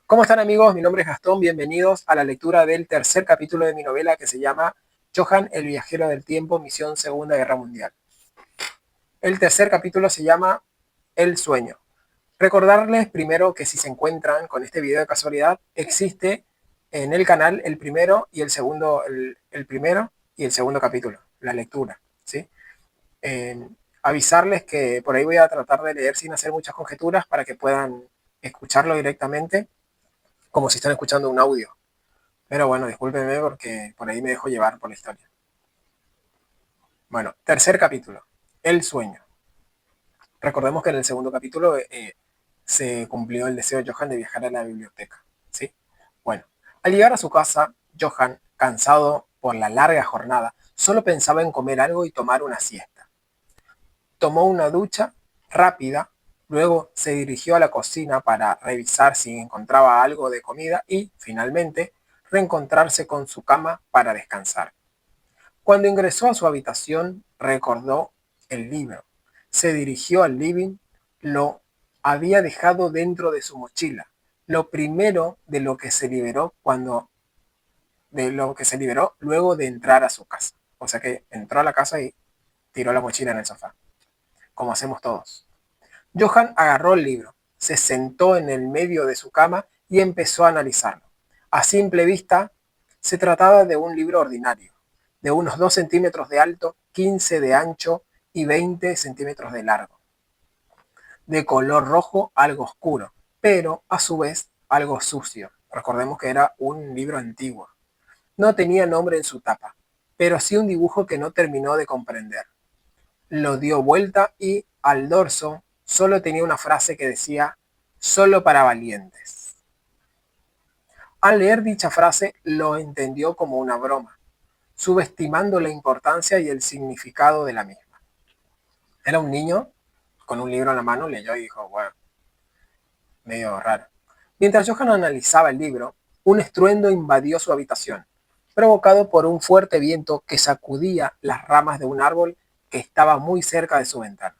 ¿Cómo están amigos? Mi nombre es Gastón, bienvenidos a la lectura del tercer capítulo de mi novela que se llama Johan, el viajero del tiempo, misión Segunda Guerra Mundial. El tercer capítulo se llama El sueño. Recordarles primero que si se encuentran con este video de casualidad, existe en el canal el primero y el segundo, el primero y el segundo capítulo, la lectura, ¿sí? Eh, Avisarles que por ahí voy a tratar de leer sin hacer muchas conjeturas para que puedan escucharlo directamente como si están escuchando un audio. Pero bueno, discúlpenme porque por ahí me dejo llevar por la historia. Bueno, tercer capítulo. El sueño. Recordemos que en el segundo capítulo se cumplió el deseo de Johan de viajar a la biblioteca. ¿Sí? Bueno, al llegar a su casa, Johan, cansado por la larga jornada, solo pensaba en comer algo y tomar una siesta. Tomó una ducha rápida, luego se dirigió a la cocina para revisar si encontraba algo de comida y, finalmente, reencontrarse con su cama para descansar. Cuando ingresó a su habitación, recordó el libro. Se dirigió al living, lo había dejado dentro de su mochila. Lo primero de lo que se liberó luego de entrar a su casa. O sea que entró a la casa y tiró la mochila en el sofá, como hacemos todos. Johan agarró el libro, se sentó en el medio de su cama y empezó a analizarlo. A simple vista, se trataba de un libro ordinario, de unos 2 centímetros de alto, 15 de ancho y 20 centímetros de largo, de color rojo algo oscuro, pero a su vez algo sucio. Recordemos que era un libro antiguo. No tenía nombre en su tapa, pero sí un dibujo que no terminó de comprender. Lo dio vuelta y al dorso solo tenía una frase que decía solo para valientes. Al leer dicha frase lo entendió como una broma, subestimando la importancia y el significado de la misma. Era un niño con un libro en la mano, leyó y dijo, bueno, medio raro. Mientras Johan analizaba el libro, un estruendo invadió su habitación, provocado por un fuerte viento que sacudía las ramas de un árbol que estaba muy cerca de su ventana.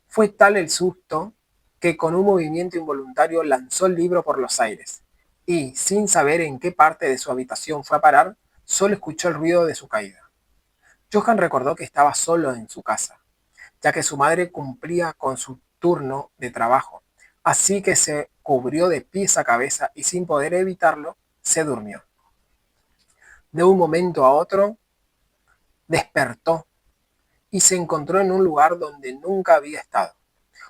Fue tal el susto que con un movimiento involuntario lanzó el libro por los aires y, sin saber en qué parte de su habitación fue a parar, solo escuchó el ruido de su caída. Johan recordó que estaba solo en su casa, ya que su madre cumplía con su turno de trabajo, así que se cubrió de pies a cabeza y sin poder evitarlo, se durmió. De un momento a otro, despertó y se encontró en un lugar donde nunca había estado,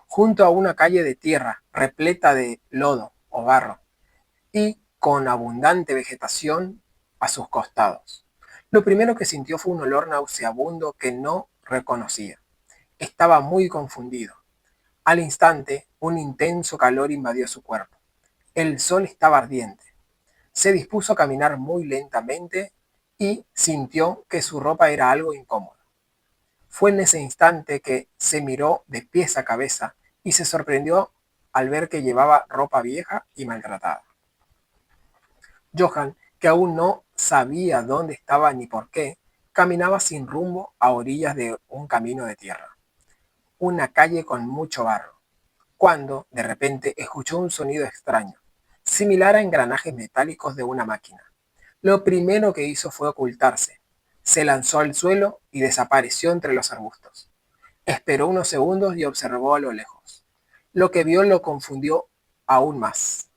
junto a una calle de tierra repleta de lodo o barro y con abundante vegetación a sus costados. Lo primero que sintió fue un olor nauseabundo que no reconocía. Estaba muy confundido. Al instante, un intenso calor invadió su cuerpo. El sol estaba ardiente. Se dispuso a caminar muy lentamente y sintió que su ropa era algo incómoda. Fue en ese instante que se miró de pies a cabeza y se sorprendió al ver que llevaba ropa vieja y maltratada. Johan, que aún no sabía dónde estaba ni por qué, caminaba sin rumbo a orillas de un camino de tierra, una calle con mucho barro, cuando de repente escuchó un sonido extraño, similar a engranajes metálicos de una máquina. Lo primero que hizo fue ocultarse. Se lanzó al suelo y desapareció entre los arbustos. Esperó unos segundos y observó a lo lejos. Lo que vio lo confundió aún más.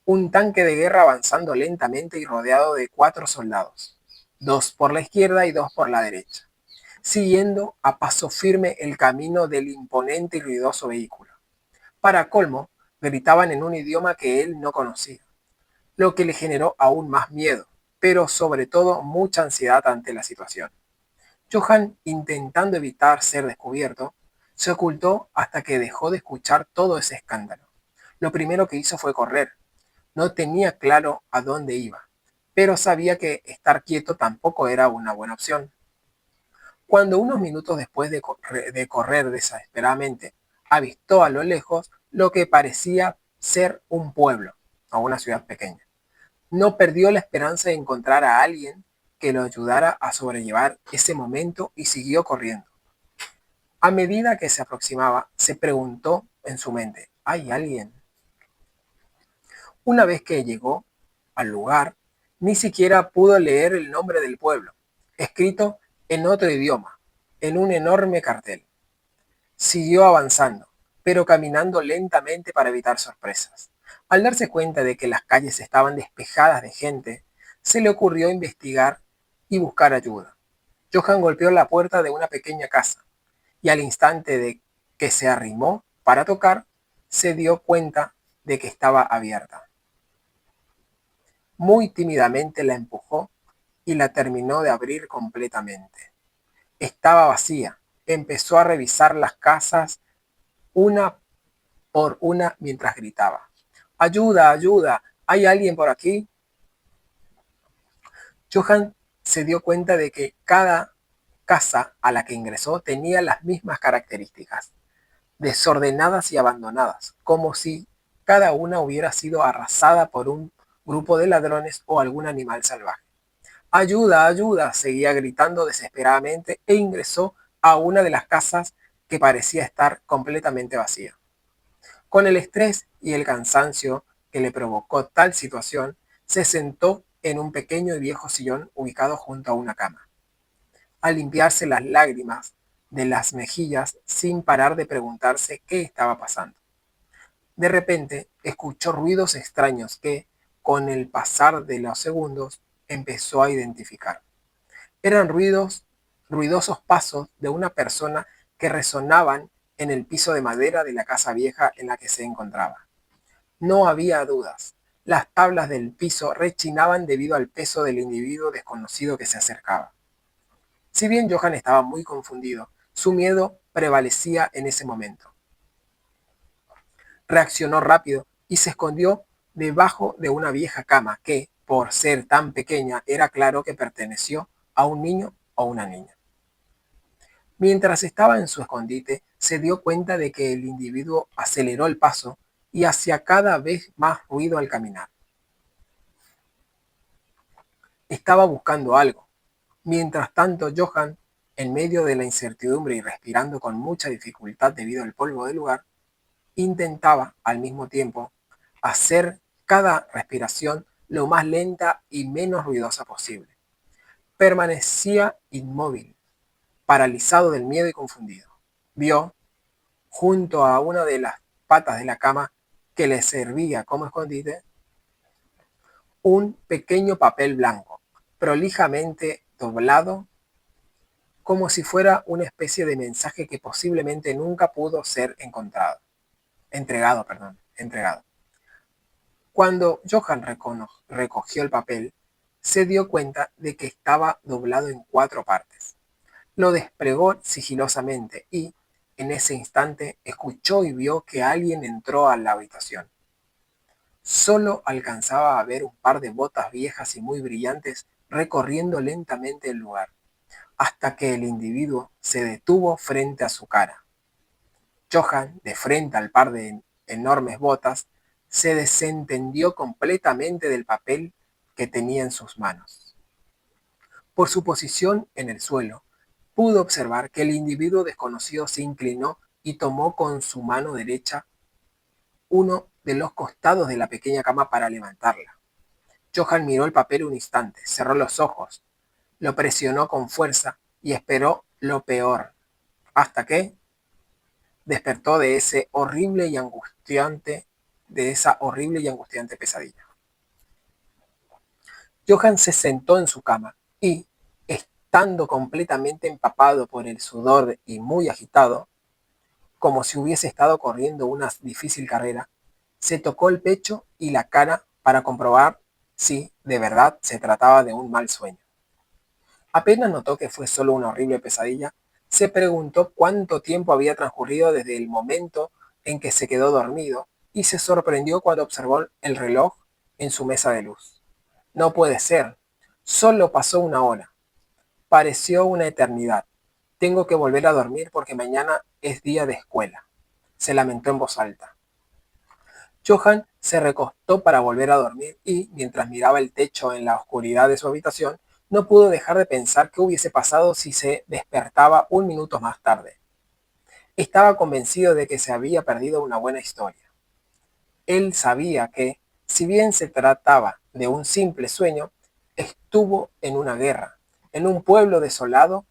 Un tanque de guerra avanzando lentamente y rodeado de 4 soldados, 2 por la izquierda y 2 por la derecha, siguiendo a paso firme el camino del imponente y ruidoso vehículo. Para colmo, gritaban en un idioma que él no conocía, lo que le generó aún más miedo, pero sobre todo mucha ansiedad ante la situación. Johan, intentando evitar ser descubierto, se ocultó hasta que dejó de escuchar todo ese escándalo. Lo primero que hizo fue correr. No tenía claro a dónde iba, pero sabía que estar quieto tampoco era una buena opción. Cuando unos minutos después de correr desesperadamente, avistó a lo lejos lo que parecía ser un pueblo o una ciudad pequeña. No perdió la esperanza de encontrar a alguien que lo ayudara a sobrellevar ese momento y siguió corriendo. A medida que se aproximaba, se preguntó en su mente, ¿hay alguien? Una vez que llegó al lugar, ni siquiera pudo leer el nombre del pueblo, escrito en otro idioma, en un enorme cartel. Siguió avanzando, pero caminando lentamente para evitar sorpresas. Al darse cuenta de que las calles estaban despejadas de gente, se le ocurrió investigar y buscar ayuda. Johan golpeó la puerta de una pequeña casa y al instante de que se arrimó para tocar, se dio cuenta de que estaba abierta. Muy tímidamente la empujó y la terminó de abrir completamente. Estaba vacía. Empezó a revisar las casas una por una mientras gritaba. ¡Ayuda, ayuda! ¿Hay alguien por aquí? Johan se dio cuenta de que cada casa a la que ingresó tenía las mismas características, desordenadas y abandonadas, como si cada una hubiera sido arrasada por un grupo de ladrones o algún animal salvaje. ¡Ayuda, ayuda! Seguía gritando desesperadamente e ingresó a una de las casas que parecía estar completamente vacía. Con el estrés y el cansancio que le provocó tal situación, se sentó en un pequeño y viejo sillón ubicado junto a una cama, a limpiarse las lágrimas de las mejillas sin parar de preguntarse qué estaba pasando. De repente, escuchó ruidos extraños que, con el pasar de los segundos, empezó a identificar. Eran ruidosos pasos de una persona que resonaban en el piso de madera de la casa vieja en la que se encontraba. No había dudas. Las tablas del piso rechinaban debido al peso del individuo desconocido que se acercaba. Si bien Johan estaba muy confundido, su miedo prevalecía en ese momento. Reaccionó rápido y se escondió debajo de una vieja cama que, por ser tan pequeña, era claro que perteneció a un niño o una niña. Mientras estaba en su escondite, se dio cuenta de que el individuo aceleró el paso y hacía cada vez más ruido al caminar. Estaba buscando algo. Mientras tanto, Johan, en medio de la incertidumbre y respirando con mucha dificultad debido al polvo del lugar, intentaba al mismo tiempo hacer cada respiración lo más lenta y menos ruidosa posible. Permanecía inmóvil, paralizado del miedo y confundido. Vio, junto a una de las patas de la cama que le servía como escondite, un pequeño papel blanco, prolijamente doblado, como si fuera una especie de mensaje que posiblemente nunca pudo ser entregado. Cuando Johan recogió el papel, se dio cuenta de que estaba doblado en 4 partes. Lo desplegó sigilosamente y, en ese instante, escuchó y vio que alguien entró a la habitación. Solo alcanzaba a ver un par de botas viejas y muy brillantes recorriendo lentamente el lugar, hasta que el individuo se detuvo frente a su cara. Johan, de frente al par de enormes botas, se desentendió completamente del papel que tenía en sus manos. Por su posición en el suelo, pudo observar que el individuo desconocido se inclinó y tomó con su mano derecha uno de los costados de la pequeña cama para levantarla. Johan miró el papel un instante, cerró los ojos, lo presionó con fuerza y esperó lo peor, hasta que despertó de esa horrible y angustiante pesadilla. Johan se sentó en su cama y, estando completamente empapado por el sudor y muy agitado, como si hubiese estado corriendo una difícil carrera, se tocó el pecho y la cara para comprobar si de verdad se trataba de un mal sueño. Apenas notó que fue solo una horrible pesadilla, se preguntó cuánto tiempo había transcurrido desde el momento en que se quedó dormido y se sorprendió cuando observó el reloj en su mesa de luz. No puede ser, solo pasó una hora. Pareció una eternidad. Tengo que volver a dormir porque mañana es día de escuela, se lamentó en voz alta. Johan se recostó para volver a dormir y, mientras miraba el techo en la oscuridad de su habitación, no pudo dejar de pensar qué hubiese pasado si se despertaba un minuto más tarde. Estaba convencido de que se había perdido una buena historia. Él sabía que, Si bien se trataba de un simple sueño, estuvo en una guerra, en un pueblo desolado,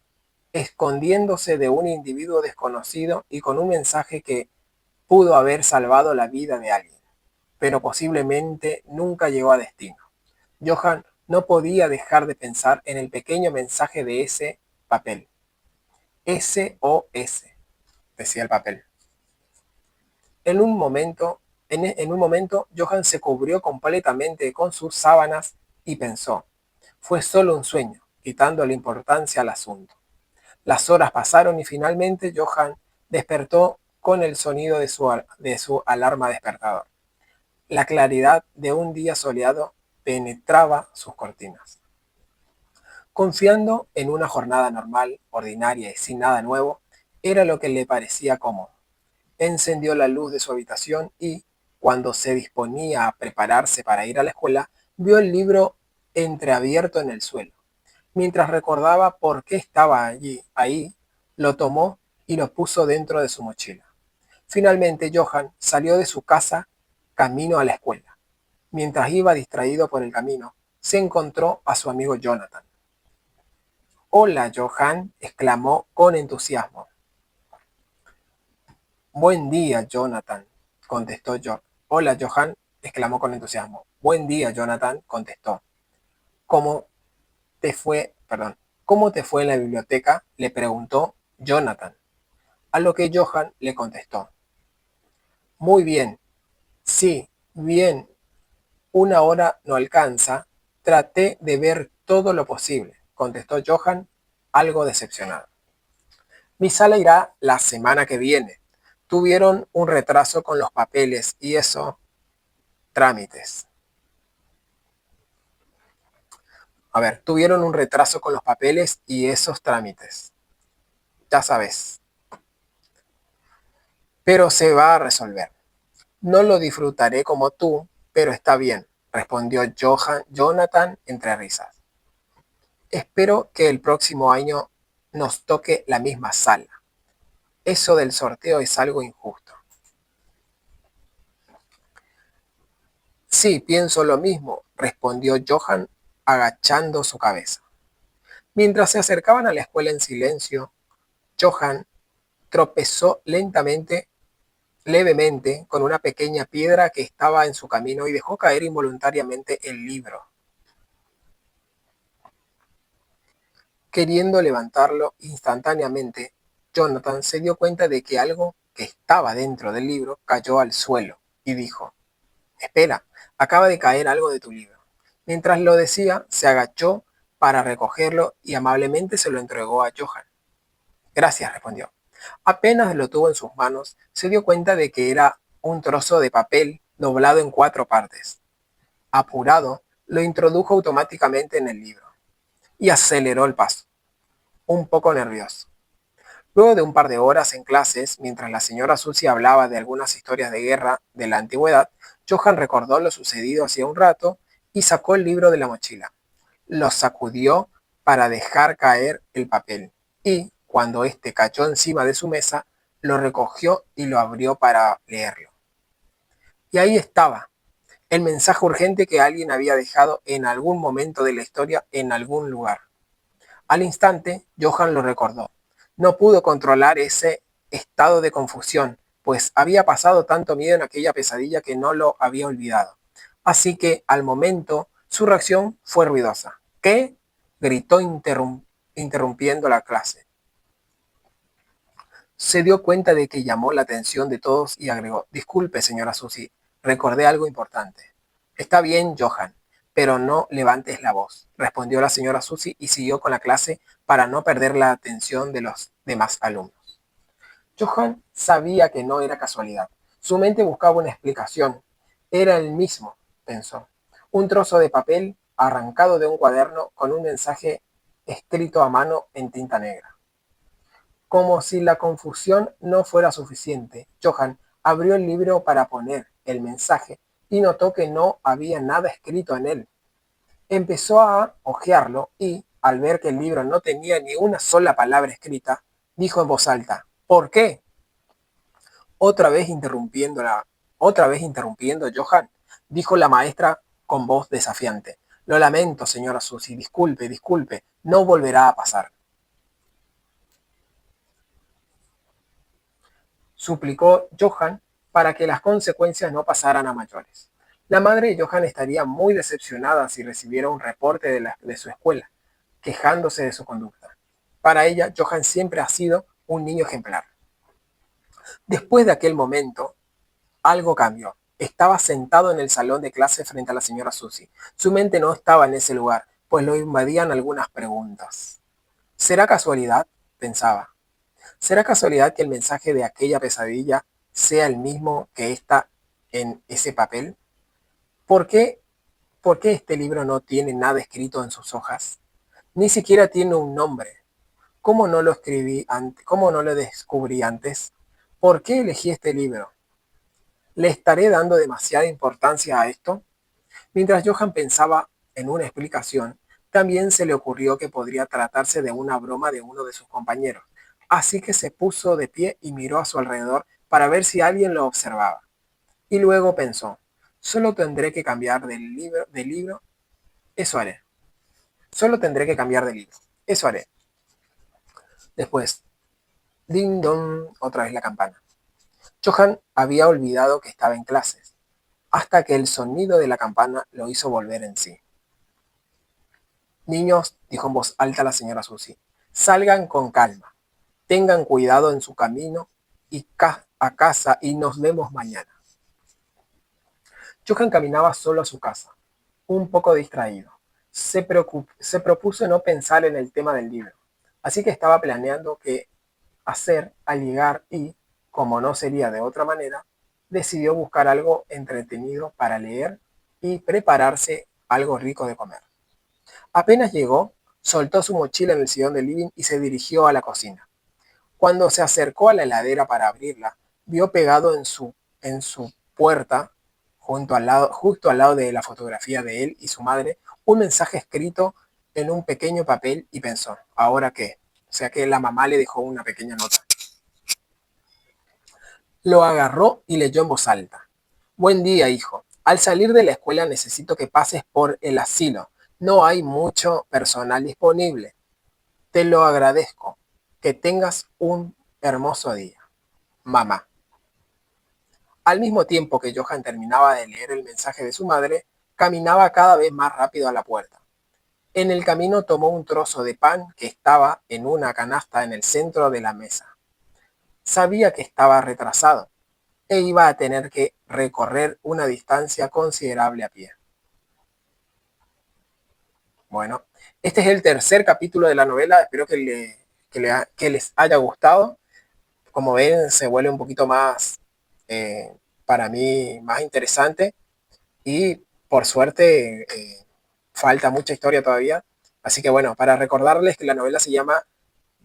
escondiéndose de un individuo desconocido y con un mensaje que pudo haber salvado la vida de alguien, pero posiblemente nunca llegó a destino. Johan no podía dejar de pensar en el pequeño mensaje de ese papel. SOS, decía el papel. En un momento, Johan se cubrió completamente con sus sábanas y pensó, fue solo un sueño, quitando la importancia al asunto. Las horas pasaron y finalmente Johan despertó con el sonido de su alarma despertador. La claridad de un día soleado penetraba sus cortinas. Confiando en una jornada normal, ordinaria y sin nada nuevo, era lo que le parecía cómodo. Encendió la luz de su habitación y, cuando se disponía a prepararse para ir a la escuela, vio el libro entreabierto en el suelo. Mientras recordaba por qué estaba ahí, lo tomó y lo puso dentro de su mochila. Finalmente, Johan salió de su casa camino a la escuela. Mientras iba distraído por el camino, se encontró a su amigo Jonathan. Hola, Johan, exclamó con entusiasmo. Buen día, Jonathan, contestó John. Hola, Johan, exclamó con entusiasmo. Buen día, Jonathan, contestó. ¿Cómo te fue, perdón, ¿cómo te fue en la biblioteca?, le preguntó Jonathan, a lo que Johan le contestó. Muy bien, sí, bien, una hora no alcanza, traté de ver todo lo posible, contestó Johan, algo decepcionado. Mi sala irá la semana que viene. Tuvieron un retraso con los papeles y eso, trámites. Tuvieron un retraso con los papeles y esos trámites. Ya sabes. Pero se va a resolver. No lo disfrutaré como tú, pero está bien, respondió Jonathan entre risas. Espero que el próximo año nos toque la misma sala. Eso del sorteo es algo injusto. Sí, pienso lo mismo, respondió Johan agachando su cabeza. Mientras se acercaban a la escuela en silencio, Johan tropezó levemente con una pequeña piedra que estaba en su camino y dejó caer involuntariamente el libro. Queriendo levantarlo instantáneamente, Jonathan se dio cuenta de que algo que estaba dentro del libro cayó al suelo y dijo, espera, acaba de caer algo de tu libro. Mientras lo decía, se agachó para recogerlo y amablemente se lo entregó a Johan. Gracias, respondió. Apenas lo tuvo en sus manos, se dio cuenta de que era un trozo de papel doblado en 4 partes. Apurado, lo introdujo automáticamente en el libro y aceleró el paso, un poco nervioso. Luego de un par de horas en clases, mientras la señora Susie hablaba de algunas historias de guerra de la antigüedad, Johan recordó lo sucedido hacía un rato y sacó el libro de la mochila. Lo sacudió para dejar caer el papel y, cuando éste cayó encima de su mesa, lo recogió y lo abrió para leerlo. Y ahí estaba, el mensaje urgente que alguien había dejado en algún momento de la historia en algún lugar. Al instante, Johan lo recordó. No pudo controlar ese estado de confusión, pues había pasado tanto miedo en aquella pesadilla que no lo había olvidado. Así que, al momento, su reacción fue ruidosa. ¿Qué? Gritó interrumpiendo la clase. Se dio cuenta de que llamó la atención de todos y agregó, disculpe, señora Susie, recordé algo importante. Está bien, Johan, pero no levantes la voz, respondió la señora Susie y siguió con la clase para no perder la atención de los demás alumnos. Johan sabía que no era casualidad. Su mente buscaba una explicación. Era el mismo, pensó. Un trozo de papel arrancado de un cuaderno con un mensaje escrito a mano en tinta negra. Como si la confusión no fuera suficiente, Johan abrió el libro para poner el mensaje y notó que no había nada escrito en él. Empezó a hojearlo y, al ver que el libro no tenía ni una sola palabra escrita, dijo en voz alta, ¿por qué? Otra vez interrumpiendo Johan. dijo la maestra con voz desafiante. Lo lamento, señora Susie, disculpe, disculpe, no volverá a pasar. Suplicó Johan para que las consecuencias no pasaran a mayores. La madre de Johan estaría muy decepcionada si recibiera un reporte de su escuela, quejándose de su conducta. Para ella, Johan siempre ha sido un niño ejemplar. Después de aquel momento, algo cambió. Estaba sentado en el salón de clase frente a la señora Susie. Su mente no estaba en ese lugar, pues lo invadían algunas preguntas. ¿Será casualidad? Pensaba. ¿Será casualidad que el mensaje de aquella pesadilla sea el mismo que está en ese papel? ¿Por qué, ¿Por qué este libro no tiene nada escrito en sus hojas? Ni siquiera tiene un nombre. ¿Cómo no lo escribí antes? ¿Cómo no lo descubrí antes? ¿Por qué elegí este libro? ¿Le estaré dando demasiada importancia a esto? Mientras Johan pensaba en una explicación, también se le ocurrió que podría tratarse de una broma de uno de sus compañeros, así que se puso de pie y miró a su alrededor para ver si alguien lo observaba. Y luego pensó, solo tendré que cambiar de libro, eso haré. Solo tendré que cambiar de libro, eso haré. Después, ding dong, otra vez la campana. Johan había olvidado que estaba en clases, hasta que el sonido de la campana lo hizo volver en sí. Niños, dijo en voz alta la señora Susie, salgan con calma, tengan cuidado en su camino y a casa y nos vemos mañana. Johan caminaba solo a su casa, un poco distraído. Se propuso no pensar en el tema del libro, así que estaba planeando qué hacer al llegar y, como no sería de otra manera, decidió buscar algo entretenido para leer y prepararse algo rico de comer. Apenas llegó, soltó su mochila en el sillón del living y se dirigió a la cocina. Cuando se acercó a la heladera para abrirla, vio pegado en su puerta, justo al lado de la fotografía de él y su madre, un mensaje escrito en un pequeño papel y pensó, ¿ahora qué? O sea que la mamá le dejó una pequeña nota. Lo agarró y leyó en voz alta. Buen día, hijo. Al salir de la escuela necesito que pases por el asilo. No hay mucho personal disponible. Te lo agradezco. Que tengas un hermoso día. Mamá. Al mismo tiempo que Johan terminaba de leer el mensaje de su madre, caminaba cada vez más rápido a la puerta. En el camino tomó un trozo de pan que estaba en una canasta en el centro de la mesa. Sabía que estaba retrasado e iba a tener que recorrer una distancia considerable a pie. Bueno, este es el tercer capítulo de la novela. Espero que les haya gustado. Como ven, se vuelve un poquito más, para mí, más interesante. Y por suerte, falta mucha historia todavía. Así que bueno, para recordarles que la novela se llama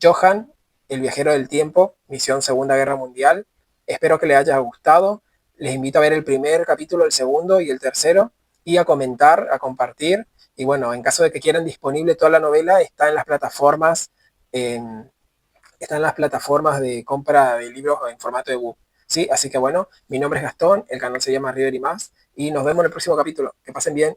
Johan, el viajero del tiempo, misión Segunda Guerra Mundial. Espero que les haya gustado. Les invito a ver el primer capítulo, el segundo y el tercero y a comentar, a compartir. Y bueno, en caso de que quieran disponible toda la novela, en, está en las plataformas de compra de libros en formato ebook. ¿Sí? Así que bueno, mi nombre es Gastón, el canal se llama River y más y nos vemos en el próximo capítulo. Que pasen bien.